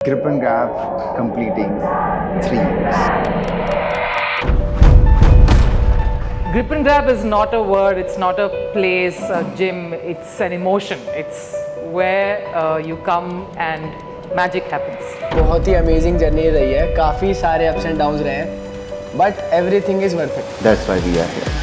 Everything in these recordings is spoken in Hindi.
Grip and Grab completing 3 years. Grip and Grab is not a word, it's not a place, a gym, it's an emotion. It's where you come and magic happens. बहुत ही अमेजिंग जर्नी रही है, काफ़ी सारे अप्स एंड डाउन्स रहे हैं, but everything is worth it. That's why we are here.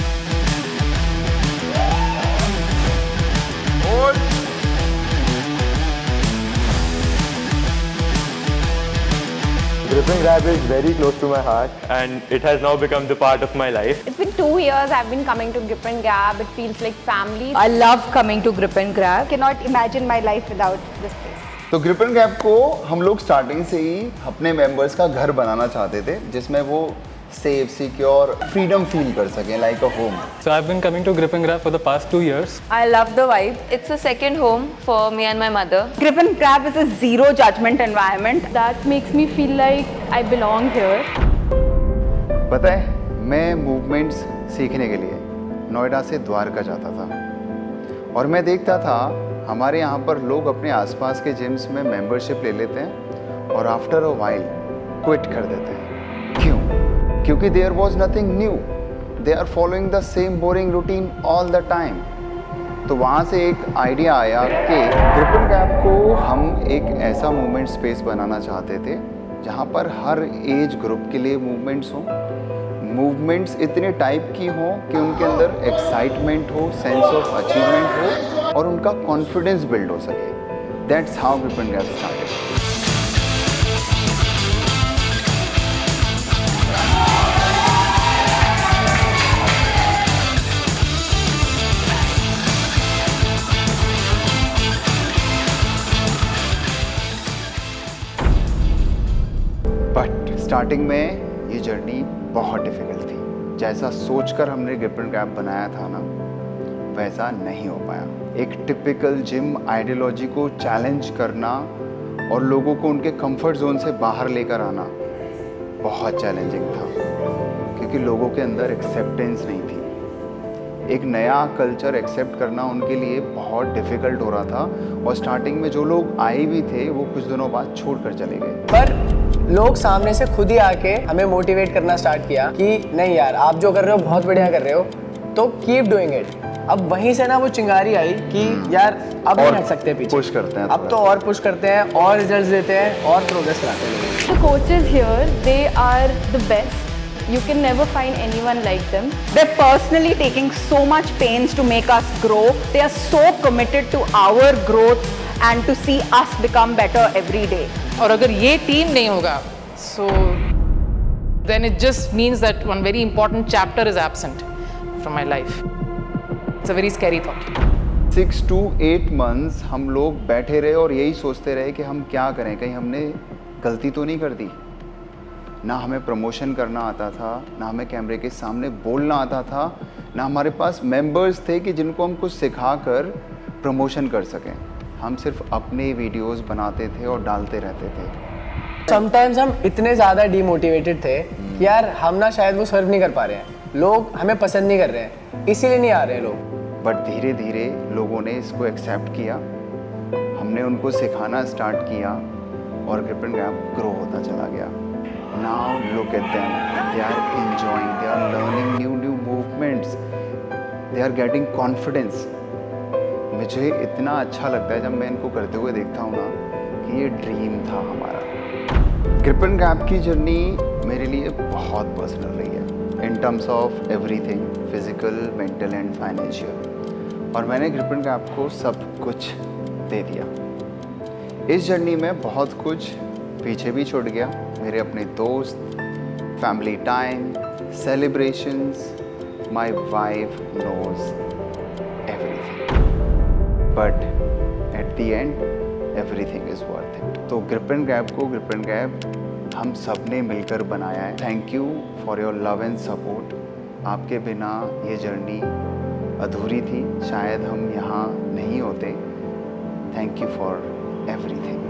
Grip and Grab is very close to my heart and it has now become the part of my life. It's been 2 years I've been coming to Grip and Grab. It feels like family. I love coming to Grip and Grab. cannot imagine my life without this place. तो ग्रिप एंड ग्रैब को हम लोग स्टार्टिंग से ही अपने मेंबर्स का घर बनाना चाहते थे जिसमें वो सेफ सिक्योर फ्रीडम फील कर सकें like a home. So I've been coming to Grip and Grab for the past 2 years. I love the vibe. It's a second home for me and my mother. Grip and Grab is a zero judgment environment. That makes me feel like I belong here. पता है मैं मूवमेंट्स सीखने के लिए नोएडा से द्वारका जाता था और मैं देखता था हमारे यहाँ पर लोग अपने आसपास के जिम्स में मेंबरशिप ले लेते हैं और आफ्टर अ वाइल क्विट कर देते हैं. क्यों? क्योंकि there was nothing new. They are following the same boring routine all the time. तो वहाँ से एक आइडिया आया कि ग्रिप एंड ग्रैब को हम एक ऐसा मूवमेंट स्पेस बनाना चाहते थे जहाँ पर हर एज ग्रुप के लिए मूवमेंट्स हों. मूवमेंट्स इतने टाइप की हों कि उनके अंदर एक्साइटमेंट हो, सेंस ऑफ अचीवमेंट हो और उनका कॉन्फिडेंस बिल्ड हो सके. That's how grip and grab started. But starting में ये जर्नी बहुत डिफ़िकल्ट थी. जैसा सोचकर हमने ग्रिप एंड ग्रैब बनाया था ना वैसा नहीं हो पाया. एक टिपिकल जिम आइडियोलॉजी को चैलेंज करना और लोगों को उनके कंफर्ट जोन से बाहर लेकर आना बहुत चैलेंजिंग था क्योंकि लोगों के अंदर एक्सेप्टेंस नहीं थी. एक नया कल्चर एक्सेप्ट करना उनके लिए बहुत डिफ़िकल्ट हो रहा था और स्टार्टिंग में जो लोग आए भी थे वो कुछ दिनों बाद छोड़ कर चले गए. पर लोग सामने से खुद ही आके हमें मोटिवेट करना स्टार्ट किया कि नहीं यार, आप जो कर रहे हो बहुत बढ़िया कर रहे हो, तो कीप डूइंग इट. अब वहीं से ना वो चिंगारी आई कि यार अब नहीं हट सकते पीछे, पुश करते हैं. अब तो और पुश करते हैं और रिजल्ट्स देते हैं और प्रोग्रेस कराते हैं. The coaches here, they are the best. You can never find anyone like them. They're personally taking so much pains to make us grow. They are so committed to our growth and to see us become better every day. और अगर ये टीम नहीं होगा, so then it just means that one very important chapter is absent from my life. It's a very scary thought. 6 to 8 months हम लोग बैठे रहे और यही सोचते रहे कि हम क्या करें, कहीं हमने गलती तो नहीं कर दी. ना हमें प्रमोशन करना आता था, ना हमें कैमरे के सामने बोलना आता था, ना हमारे पास मेंबर्स थे कि जिनको हम कुछ सिखाकर प्रमोशन कर सकें. हम सिर्फ अपने वीडियोस बनाते थे और डालते रहते थे. समटाइम्स हम इतने ज़्यादा डीमोटिवेटेड थे कि यार हम ना शायद वो सर्व नहीं कर पा रहे हैं, लोग हमें पसंद नहीं कर रहे हैं, इसीलिए नहीं आ रहे हैं लोग. बट धीरे धीरे लोगों ने इसको एक्सेप्ट किया, हमने उनको सिखाना स्टार्ट किया और ग्रिप एंड ग्रैब ग्रो होता चला गया. Now look at them, they are enjoying, they are learning new movements, they are getting confidence. मुझे इतना अच्छा लगता है जब मैं इनको करते हुए देखता हूँ ना कि ये ड्रीम था हमारा. ग्रिप एंड ग्रैब की जर्नी मेरे लिए बहुत पर्सनल रही है in terms of everything, physical, mental and financial. और मैंने ग्रिप एंड ग्रैब को सब कुछ दे दिया. इस जर्नी में बहुत कुछ पीछे भी छूट गया. मेरे अपने दोस्त, family time, celebrations, my wife knows everything. But at the end everything is worth it. तो ग्रिप एंड ग्रैब को ग्रिप एंड ग्रैब हम सब ने मिलकर बनाया है. Thank you for your love and support. आपके बिना ये जर्नी अधूरी थी, शायद हम यहाँ नहीं होते. Thank you for everything.